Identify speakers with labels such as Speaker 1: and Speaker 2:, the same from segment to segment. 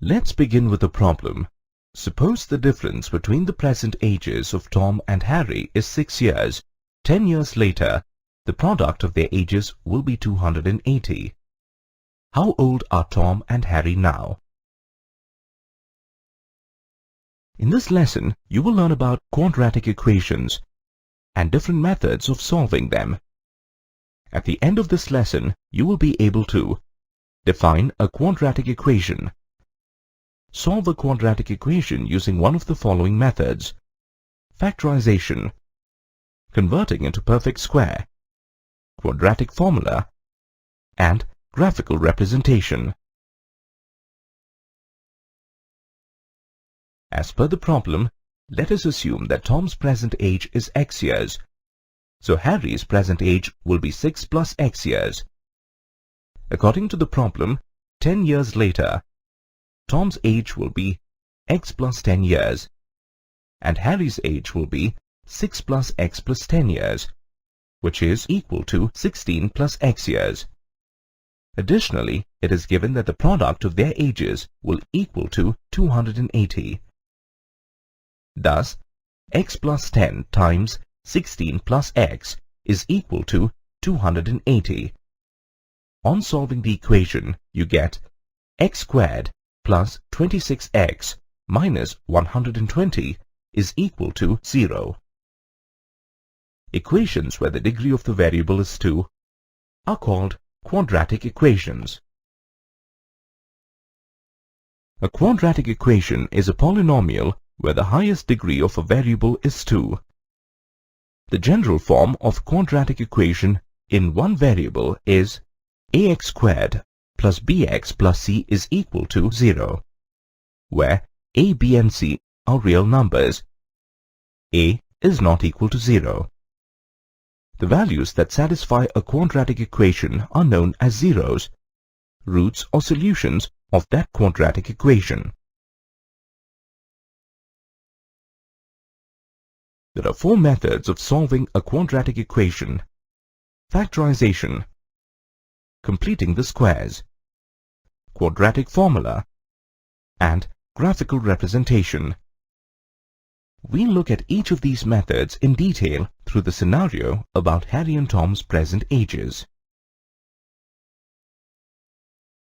Speaker 1: Let's begin with a problem. Suppose the difference between the present ages of Tom and Harry is 6 years. 10 years later, the product of their ages will be 280. How old are Tom and Harry now? In this lesson, you will learn about quadratic equations and different methods of solving them. At the end of this lesson, you will be able to define a quadratic equation, solve a quadratic equation using one of the following methods: factorization, converting into perfect square, quadratic formula, and graphical representation. As per the problem, let us assume that Tom's present age is x years, so Harry's present age will be 6 plus x years. According to the problem, 10 years later, Tom's age will be x plus 10 years, and Harry's age will be 6 plus x plus 10 years, which is equal to 16 plus x years. Additionally, it is given that the product of their ages will equal to 280. Thus, x plus 10 times 16 plus x is equal to 280. On solving the equation, you get x squared plus 26x minus 120 is equal to 0. Equations where the degree of the variable is 2 are called quadratic equations. A quadratic equation is a polynomial where the highest degree of a variable is 2. The general form of quadratic equation in one variable is ax squared plus bx plus c is equal to 0, where a, b and c are real numbers. A is not equal to 0. The values that satisfy a quadratic equation are known as zeros, roots or solutions of that quadratic equation. There are 4 methods of solving a quadratic equation: factorization, completing the squares, quadratic formula, and graphical representation. We'll look at each of these methods in detail through the scenario about Harry and Tom's present ages.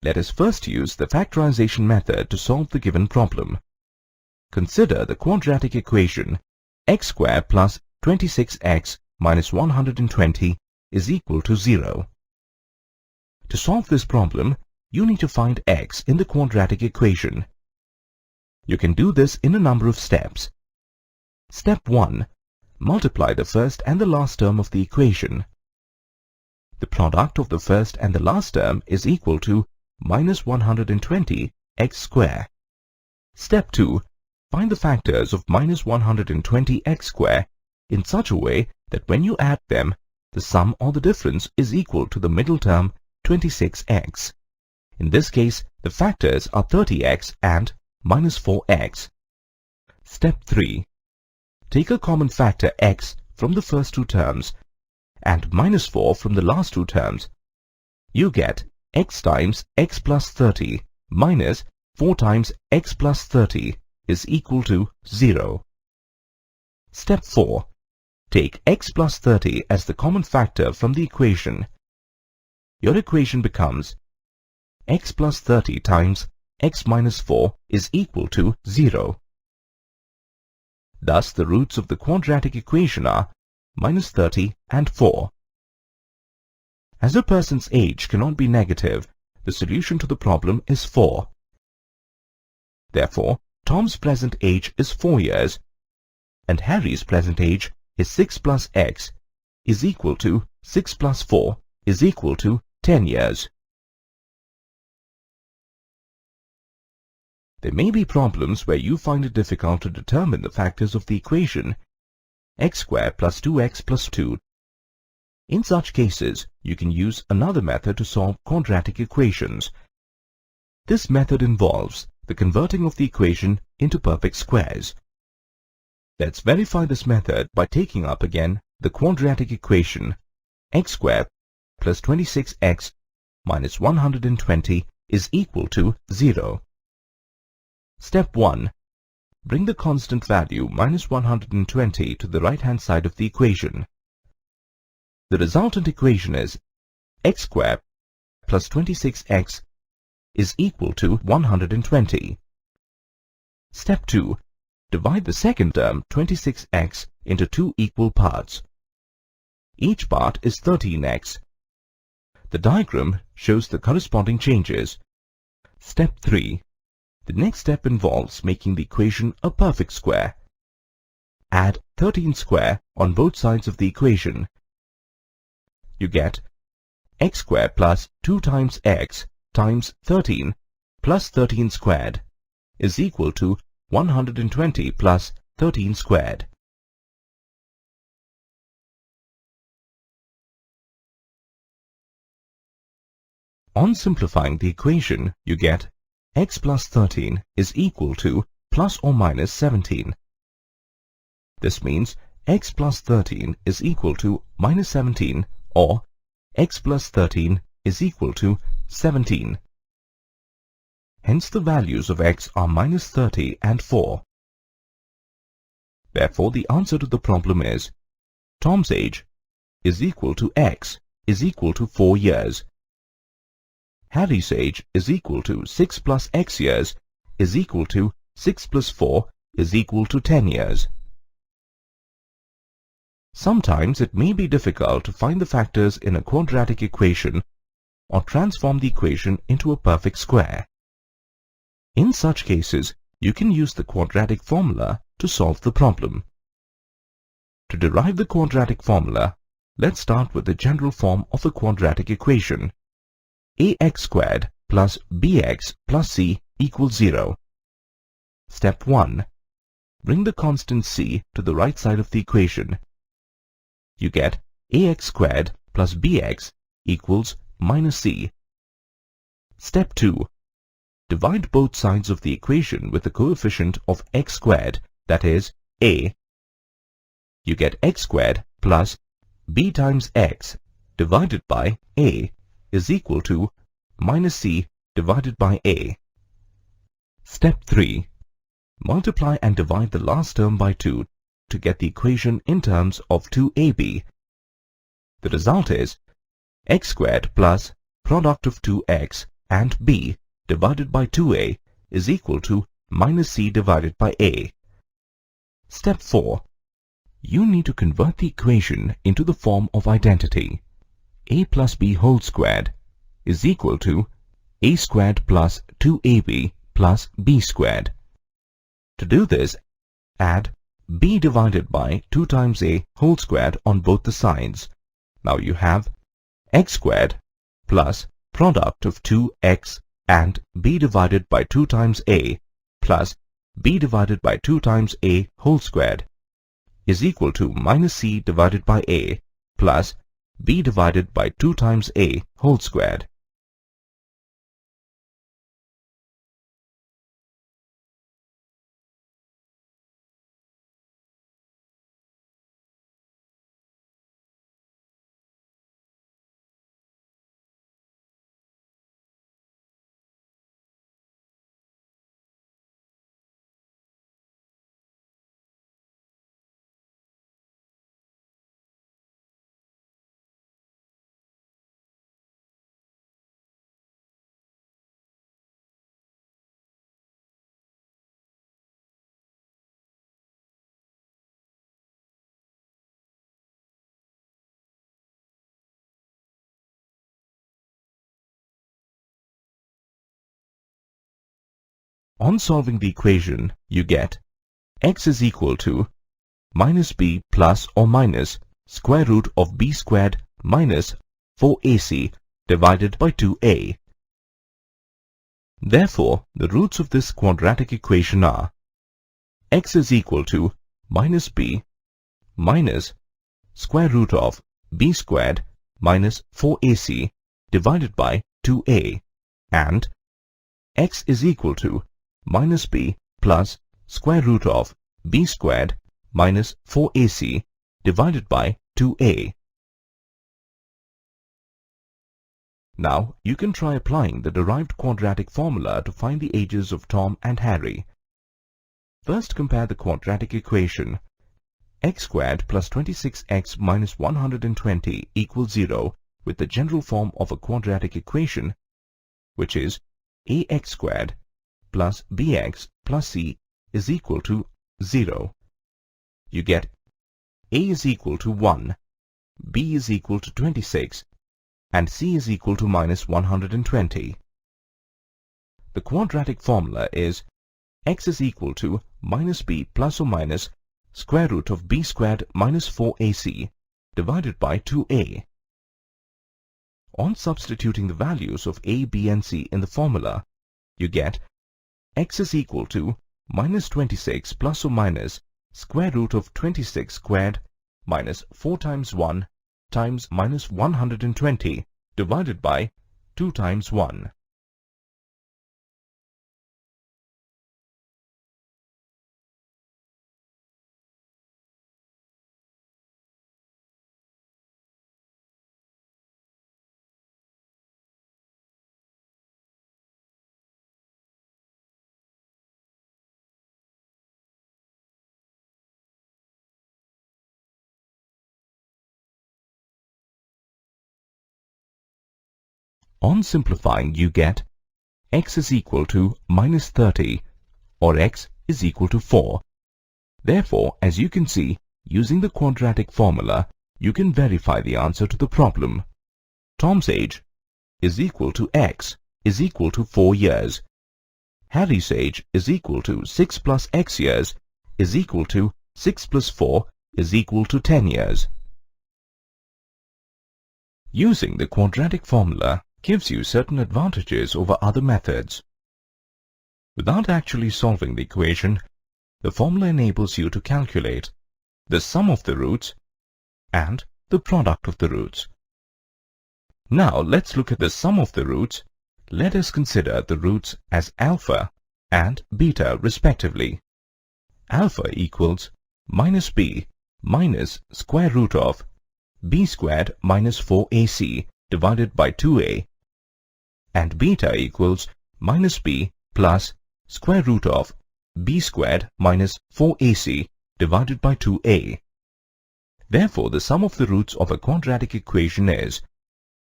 Speaker 1: Let us first use the factorization method to solve the given problem. Consider the quadratic equation x squared plus 26x minus 120 is equal to 0. To solve this problem, you need to find x in the quadratic equation. You can do this in a number of steps. Step 1. Multiply the first and the last term of the equation. The product of the first and the last term is equal to minus 120 x squared. Step 2. Find the factors of minus 120 x squared in such a way that when you add them, the sum or the difference is equal to the middle term 26x. In this case, the factors are 30x and minus 4x. Step 3. Take a common factor x from the first 2 terms and minus 4 from the last 2 terms. You get x times x plus 30 minus 4 times x plus 30 is equal to 0. Step 4. Take x plus 30 as the common factor from the equation. Your equation becomes x plus 30 times x minus 4 is equal to 0. Thus, the roots of the quadratic equation are minus 30 and 4. As a person's age cannot be negative, the solution to the problem is 4. Therefore, Tom's present age is 4 years, and Harry's present age is 6 plus x is equal to 6 plus 4 is equal to 10 years. There may be problems where you find it difficult to determine the factors of the equation x squared plus 2x plus 2. In such cases, you can use another method to solve quadratic equations. This method involves the converting of the equation into perfect squares. Let's verify this method by taking up again the quadratic equation x squared plus 26x minus 120 is equal to 0. Step 1. Bring the constant value minus 120 to the right-hand side of the equation. The resultant equation is x squared plus 26x is equal to 120. Step 2. Divide the second term 26x into two equal parts. Each part is 13x. The diagram shows the corresponding changes. Step 3. The next step involves making the equation a perfect square. Add 13 square on both sides of the equation. You get x squared plus 2 times x times 13 plus 13 squared is equal to 120 plus 13 squared. On simplifying the equation, you get x plus 13 is equal to plus or minus 17. This means x plus 13 is equal to minus 17 or x plus 13 is equal to 17. Hence the values of x are minus 30 and 4. Therefore, the answer to the problem is Tom's age is equal to x is equal to 4 years. Harry's age is equal to 6 plus x years is equal to 6 plus 4 is equal to 10 years. Sometimes it may be difficult to find the factors in a quadratic equation or transform the equation into a perfect square. In such cases, you can use the quadratic formula to solve the problem. To derive the quadratic formula, let's start with the general form of a quadratic equation. Ax squared plus bx plus c equals 0. Step 1. Bring the constant c to the right side of the equation. You get ax squared plus bx equals minus c. Step 2. Divide both sides of the equation with the coefficient of x squared, that is, a. You get x squared plus b times x divided by a is equal to minus c divided by a. Step 3. Multiply and divide the last term by 2 to get the equation in terms of 2ab. The result is x squared plus product of 2x and b divided by 2a is equal to minus c divided by a. Step 4. You need to convert the equation into the form of identity. A plus b whole squared is equal to a squared plus 2ab plus b squared. To do this, add b divided by 2 times a whole squared on both the sides. Now you have x squared plus product of 2x and b divided by 2 times a plus b divided by 2 times a whole squared is equal to minus c divided by a plus b divided by 2 times a whole squared. On solving the equation, you get x is equal to minus b plus or minus square root of b squared minus 4ac divided by 2a. Therefore, the roots of this quadratic equation are x is equal to minus b minus square root of b squared minus 4ac divided by 2a and x is equal to minus b plus square root of b squared minus 4ac divided by 2a. Now, you can try applying the derived quadratic formula to find the ages of Tom and Harry. First compare the quadratic equation x squared plus 26x minus 120 equals 0 with the general form of a quadratic equation, which is ax squared plus bx plus c is equal to 0. You get a is equal to 1, b is equal to 26, and c is equal to minus 120. The quadratic formula is x is equal to minus b plus or minus square root of b squared minus 4ac divided by 2a. On substituting the values of a, b and c in the formula, you get x is equal to minus 26 plus or minus square root of 26 squared minus 4 times 1 times minus 120 divided by 2 times 1. On simplifying, you get x is equal to minus 30 or x is equal to 4. Therefore, as you can see, using the quadratic formula, you can verify the answer to the problem. Tom's age is equal to x is equal to 4 years. Harry's age is equal to 6 plus x years is equal to 6 plus 4 is equal to 10 years. Using the quadratic formula gives you certain advantages over other methods. Without actually solving the equation, the formula enables you to calculate the sum of the roots and the product of the roots. Now let's look at the sum of the roots. Let us consider the roots as alpha and beta respectively. Alpha equals minus b minus square root of b squared minus 4ac divided by 2a, and beta equals minus b plus square root of b squared minus 4ac divided by 2a. Therefore, the sum of the roots of a quadratic equation is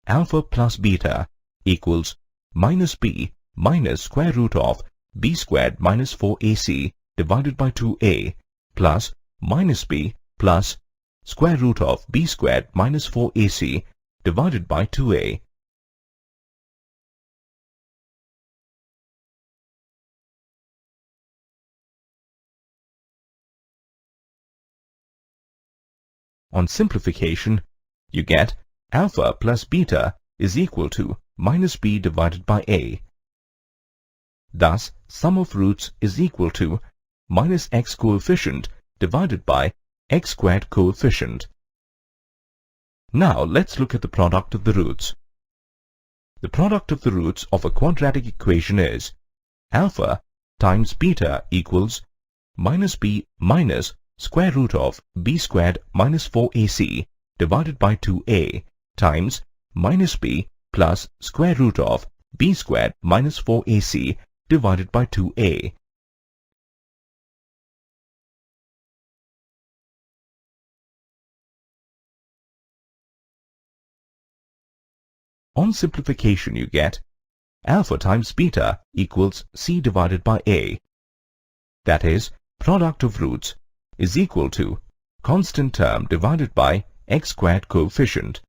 Speaker 1: alpha plus beta equals minus b minus square root of b squared minus 4ac divided by 2a plus minus b plus square root of b squared minus 4ac divided by 2a. On simplification, you get alpha plus beta is equal to minus b divided by a. Thus, sum of roots is equal to minus x coefficient divided by x squared coefficient. Now let's look at the product of the roots. The product of the roots of a quadratic equation is alpha times beta equals minus b minus square root of b squared minus 4ac divided by 2a times minus b plus square root of b squared minus 4ac divided by 2a. On simplification, you get alpha times beta equals c divided by a. That is, product of roots is equal to constant term divided by x squared coefficient.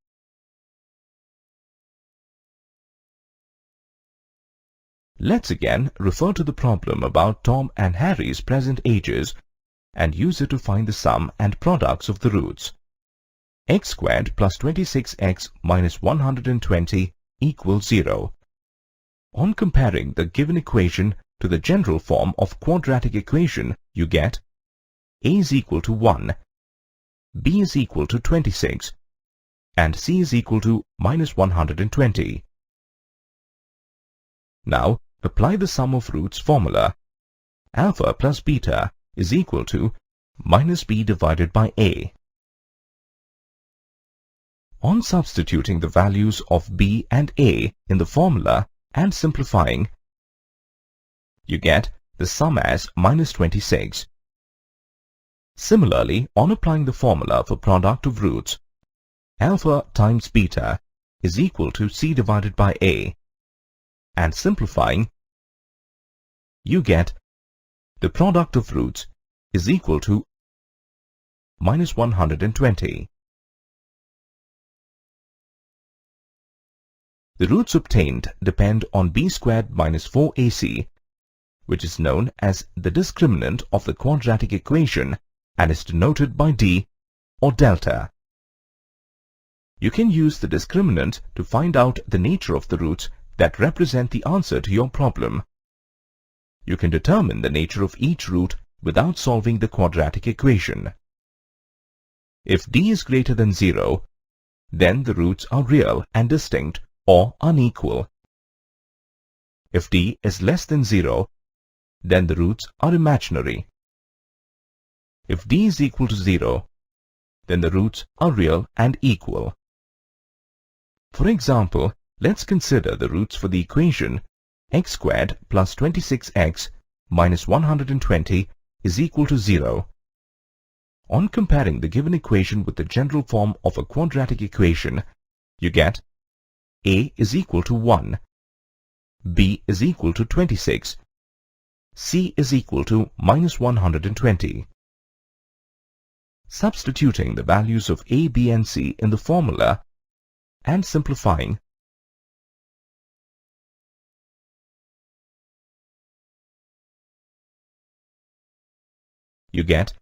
Speaker 1: Let's again refer to the problem about Tom and Harry's present ages and use it to find the sum and products of the roots. X squared plus 26x minus 120 equals 0. On comparing the given equation to the general form of quadratic equation, you get a is equal to 1, b is equal to 26, and c is equal to minus 120. Now, apply the sum of roots formula. Alpha plus beta is equal to minus b divided by a. On substituting the values of b and a in the formula and simplifying, you get the sum as minus 26. Similarly, on applying the formula for product of roots, alpha times beta is equal to c divided by a, and simplifying, you get the product of roots is equal to minus 120. The roots obtained depend on b squared minus 4ac, which is known as the discriminant of the quadratic equation and is denoted by d or delta. You can use the discriminant to find out the nature of the roots that represent the answer to your problem. You can determine the nature of each root without solving the quadratic equation. If d is greater than 0, then the roots are real and distinct or unequal. If d is less than 0, then the roots are imaginary. If d is equal to 0, then the roots are real and equal. For example, let's consider the roots for the equation x squared plus 26x minus 120 is equal to 0. On comparing the given equation with the general form of a quadratic equation, you get a is equal to 1, b is equal to 26, c is equal to minus 120. Substituting the values of a, b and c in the formula and simplifying, you get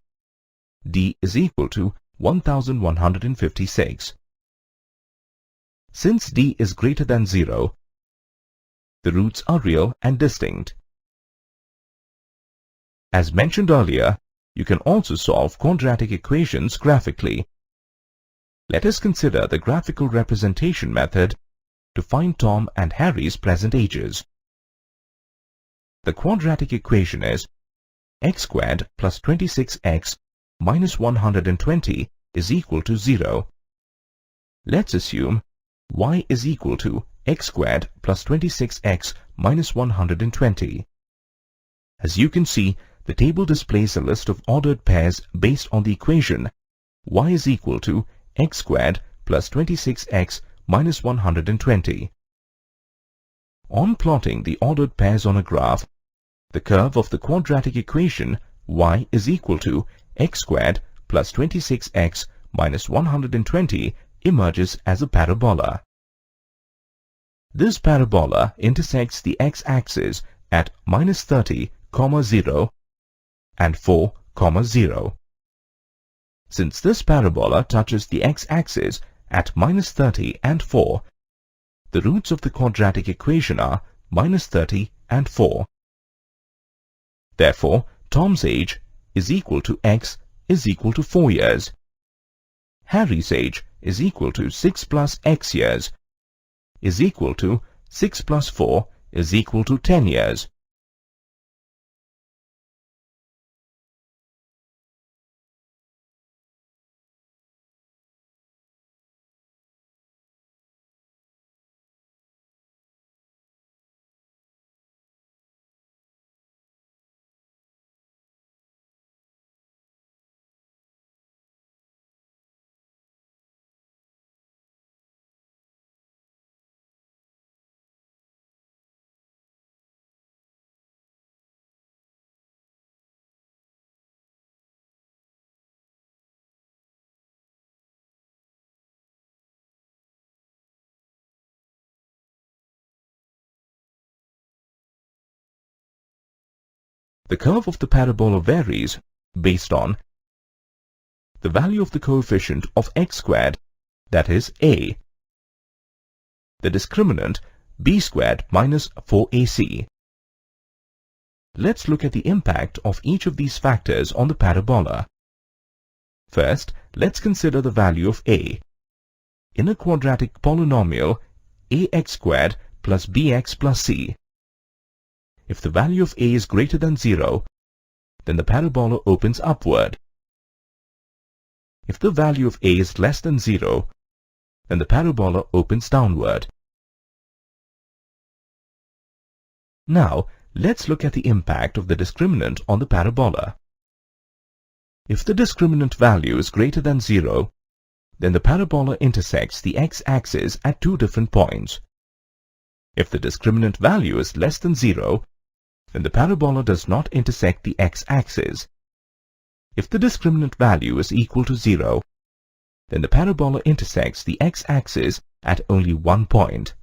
Speaker 1: d is equal to 1156. Since d is greater than 0, the roots are real and distinct. As mentioned earlier, you can also solve quadratic equations graphically. Let us consider the graphical representation method to find Tom and Harry's present ages. The quadratic equation is x squared plus 26x minus 120 is equal to 0. Let's assume y is equal to x squared plus 26x minus 120. As you can see, the table displays a list of ordered pairs based on the equation y is equal to x squared plus 26x minus 120. On plotting the ordered pairs on a graph, the curve of the quadratic equation y is equal to x squared plus 26x minus 120 emerges as a parabola. This parabola intersects the x-axis at minus 30, 0 and 4, 0. Since this parabola touches the x-axis at minus 30 and 4, the roots of the quadratic equation are minus 30 and 4. Therefore, Tom's age is equal to x is equal to 4 years. Harry's age is equal to 6 plus x years is equal to 6 plus 4 is equal to 10 years. The curve of the parabola varies based on the value of the coefficient of x squared, that is a, the discriminant b squared minus 4ac. Let's look at the impact of each of these factors on the parabola. First, let's consider the value of a. In a quadratic polynomial, ax squared plus bx plus c. If the value of a is greater than 0, then the parabola opens upward. If the value of a is less than 0, then the parabola opens downward. Now, Let's look at the impact of the discriminant on the parabola. If the discriminant value is greater than 0, then the parabola intersects the x-axis at two different points. If the discriminant value is less than 0, then the parabola does not intersect the x-axis. If the discriminant value is equal to 0, then the parabola intersects the x-axis at only one point.